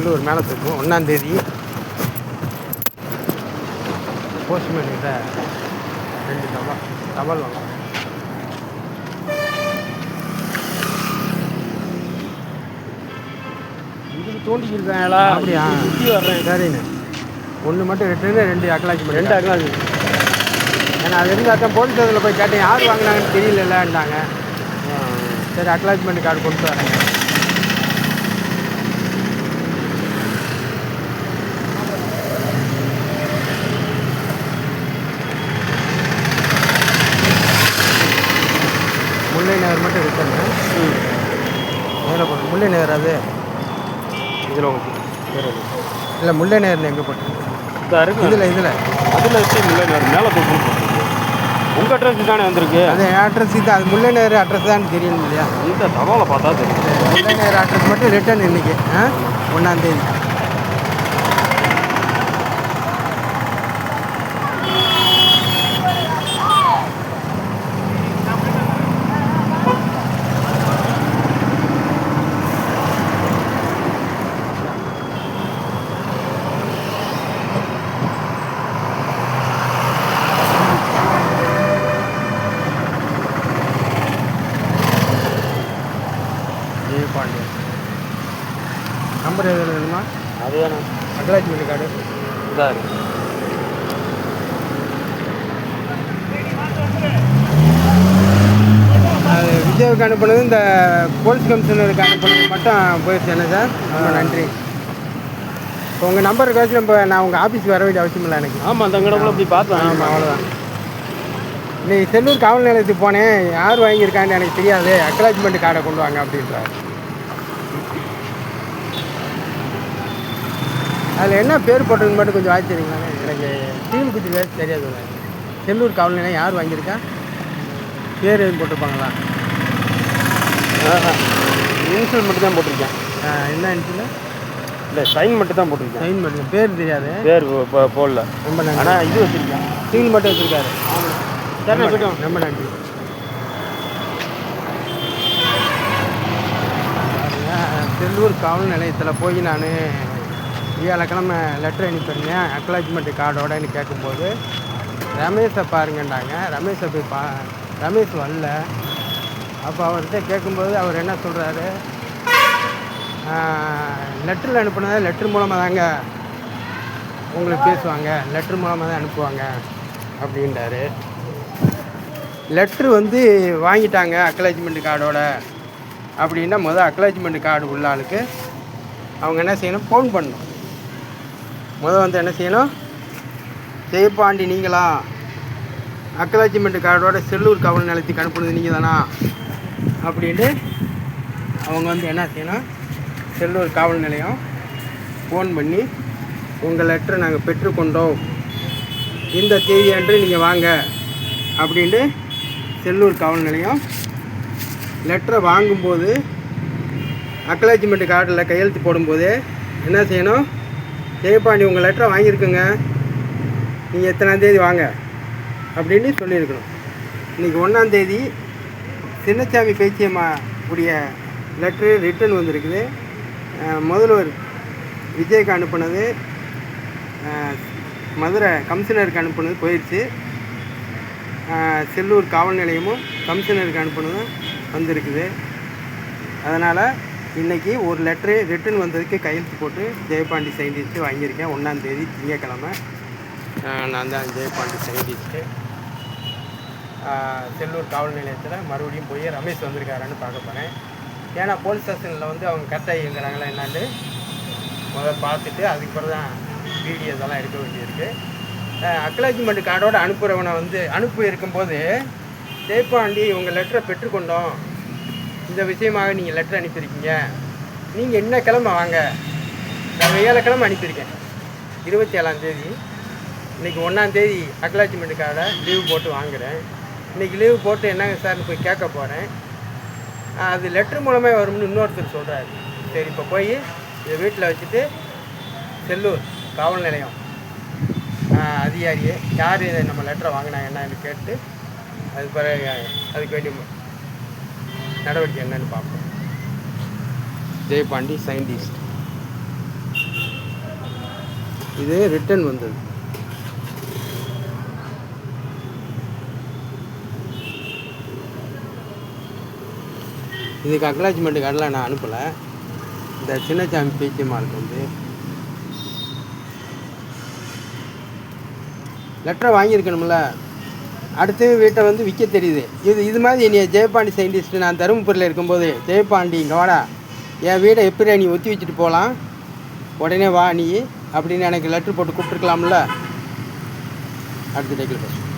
செல்லூர் மேலே தூக்கும் 1ஆம் தேதி போஸ்ட்மேன் கிட்ட 2 தபால் வாங்க. இதுக்கு தோண்டிக்கிருக்காங்களா? அப்படியா? சுற்றி வர்றேன். சரிண்ணே. 1 மட்டும் ரிட்டர்னு 2 அக்னாலஜ்மெண்ட். 2 அக்னாலஜ்மெண்ட். ஏன்னா அது இருந்தால் தான் போலீஸ் அதில் போய் கேட்டேன், யார் வாங்கினாங்கன்னு தெரியலன்றாங்க. சரி அக்னாலஜ்மெண்ட் கார்டு கொண்டு வரேங்க. முல்லை நகர் மட்டும் ரிட்டர்னு. மேலே போட்டு முல்லை நகர் அது இதில் உங்களுக்கு இல்லை முல்லை நகர்னு எங்கே போட்டு இதாக இருக்குது. இதில் அதில் வச்சு முல்லை நகர் மேலே தூக்கணும் போட்டுருக்கு. உங்கள் அட்ரஸ் தானே வந்திருக்கு? அது அட்ரஸ் தான், அது முல்லை நகர் அட்ரஸ் தான் தெரியணும் இல்லையா? இந்த தகவலை பார்த்தா தெரியும். முல்லை நகர் அட்ரஸ் மட்டும் ரிட்டர்ன் இன்றைக்கி 1ஆம் தேதி. பாண்டியன் நம்பர் எது வேணுமா? அதுதானே அக்னாலஜ்மெண்ட் கார்டு இதாக இருக்குது. அது விஜய்வுக்கு அனுப்புனது, இந்த போலீஸ் கமிஷனருக்கு அனுப்புனது மட்டும் போயிடுச்சு. என்ன சார்? ரொம்ப நன்றி. இப்போ உங்கள் நம்பருக்கு வச்சு நான் உங்கள் ஆஃபீஸுக்கு வர வேண்டிய அவசியம் இல்லை எனக்கு. ஆமாம், அந்த கடவுளை அப்படி பார்த்தேன். ஆமாம், அவ்வளோதான். இன்னைக்கு செல்லூர் காவல் நிலையத்துக்கு போனேன், யார் வாங்கியிருக்கான்னு எனக்கு தெரியாது, அக்னாலஜ்மெண்ட் கார்டை கொண்டு வாங்க அப்படின்றார். அதில் என்ன பேர் போட்டதுன்னு மட்டும் கொஞ்சம் ஆச்சரியங்களா? எனக்கு டீம் குத்தி பேர் தெரியாது. செல்லூர் காவல் நிலையம் யார் வாங்கியிருக்கா, பேர் எதுவும் போட்டிருப்பாங்களா? இன்சூல் மட்டும் தான் போட்டிருக்கேன். என்ன இன்சூல்? இல்லை, சைன் மட்டும் தான் போட்டிருக்கேன். சைன் மட்டும், பேர் தெரியாது. பேர் போடல. ரொம்ப நன்றி. ஆனால் இது வச்சுருக்கேன், சீல் மட்டும் வச்சுருக்காரு. சரி போய்ட்டோம். ரொம்ப நன்றி. செல்லூர் காவல் நிலையத்தில் போய் நான் வியாழக்கிழமை லெட்டர் அனுப்பியிருந்தேன் அக்னாலஜ்மெண்ட் கார்டோடன்னு கேட்கும்போது ரமேஷை பாருங்கன்றாங்க. ரமேஷை போய் ரமேஷ் வரல. அப்போ அவர்கிட்ட கேட்கும்போது அவர் என்ன சொல்கிறாரு, லெட்டரில் அனுப்புனதை லெட்டர் மூலமாக தாங்க உங்களுக்கு பேசுவாங்க, லெட்டர் மூலமாக தான் அனுப்புவாங்க அப்படின்றாரு. லெட்ரு வாங்கிட்டாங்க அக்னாலஜ்மெண்ட் கார்டோட அப்படின்னா அக்னாலஜ்மெண்ட் கார்டு உள்ள ஆளுக்கு அவங்க என்ன செய்யணும், ஃபோன் பண்ணணும். என்ன செய்யணும், ஜெயபாண்டி நீங்களா, அக்னாலஜ்மெண்ட் கார்டோட செல்லூர் காவல் நிலையத்துக்கு அனுப்புனது நீங்கள் தானா அப்படின்ட்டு அவங்க என்ன செய்யணும், செல்லூர் காவல் நிலையம் ஃபோன் பண்ணி உங்கள் லெட்டரை நாங்கள் பெற்றுக்கொண்டோம், இந்த தேதி அன்று நீங்கள் வாங்க அப்படின்ட்டு செல்லூர் காவல் நிலையம் லெட்டரை வாங்கும்போது அக்னாலஜ்மெண்ட் கார்டில் கையெழுத்து போடும்போது என்ன செய்யணும், ஜெயபாண்டி உங்கள் லெட்டரை வாங்கியிருக்குங்க, நீங்கள் எத்தனாம் தேதி வாங்க அப்படின்னு சொல்லியிருக்கணும். இன்றைக்கி 1ஆம் தேதி சின்னசாமி பேச்சியம்மா உடைய லெட்ரு ரிட்டன் வந்திருக்குது. முதல்வர் விஜய்க்கு அனுப்புனது, மதுரை கமிஷனருக்கு அனுப்புனது போயிடுச்சு. செல்லூர் காவல் நிலையமும் கமிஷனருக்கு அனுப்புனதும் வந்திருக்குது. அதனால் இன்றைக்கி ஒரு லெட்ரு ரிட்டன் வந்ததுக்கு கையெழுத்து போட்டு ஜெயபாண்டி சயின்டிஸ்ட்டு வாங்கியிருக்கேன். 1ஆம் தேதி திங்கட்கிழமை. நான் தான் ஜெயபாண்டி சயின்டிஸ்ட்டு. செல்லூர் காவல் நிலையத்தில் மறுபடியும் போய் ரமேஷ் வந்திருக்காரான்னு பார்க்க போகிறேன். ஏன்னா போலீஸ் ஸ்டேஷனில் அவங்க கரெக்டாக இயங்குறாங்களா என்னான்னு முதல்ல பார்த்துட்டு அதுக்கப்புறம் தான் வீடியோ இதெல்லாம் எடுக்க வேண்டியிருக்கு. அக்னாலஜ்மெண்ட் கார்டோடு அனுப்புகிறவனை அனுப்பி இருக்கும்போது ஜெயபாண்டி உங்கள் லெட்டரை பெற்றுக்கொண்டோம், இந்த விஷயமாக நீங்கள் லெட்டர் அனுப்பியிருக்கீங்க, நீங்கள் என்ன கிழமை வாங்க, நான் வியாழக்கிழமை அனுப்பியிருக்கேன் 27ஆம் தேதி. இன்றைக்கி 1ஆம் தேதி அக்னாலஜ்மெண்ட் கார்டை லீவு போட்டு வாங்குகிறேன். இன்றைக்கி லீவு போட்டு என்னங்க சார்னு போய் கேட்க போகிறேன். அது லெட்ரு மூலமே வரும்னு இன்னொருத்தர் சொல்கிறாரு. சரி, இப்போ போய் இதை வீட்டில் வச்சுட்டு செல்லூர் காவல் நிலையம் அதிகாரியை யார் இதை நம்ம லெட்டரை வாங்கினாங்க என்னன்னு கேட்டு அது பிறகு அதுக்கு வேண்டிய நடவடிக்கை என்னன்னு பார்ப்போம். ஜெயபாண்டி சயின்டிஸ்ட். இது ரிட்டர்ன் வந்தது. இதுக்கு அக்னாலஜ்மெண்ட் கார்டெலாம் நான் அனுப்பலை. இந்த சின்னசாமி பேச்சியம்மாளுக்கு வந்து லெட்டரை வாங்கியிருக்கணும்ல. அடுத்து வீட்டை வந்து விற்க தெரியுது. இது மாதிரி என்னைய ஜெயபாண்டி சயின்டிஸ்ட்டு நான் தருமபுரியில் இருக்கும்போது, ஜெயபாண்டி இங்கே வாடா, என் வீடை எப்படி நீ ஒத்தி வச்சுட்டு போகலாம், உடனே வா நீ அப்படின்னு எனக்கு லெட்ரு போட்டு கூப்பிட்டுருக்கலாம்ல. அடுத்த டேக்கில் பேசுவோம்.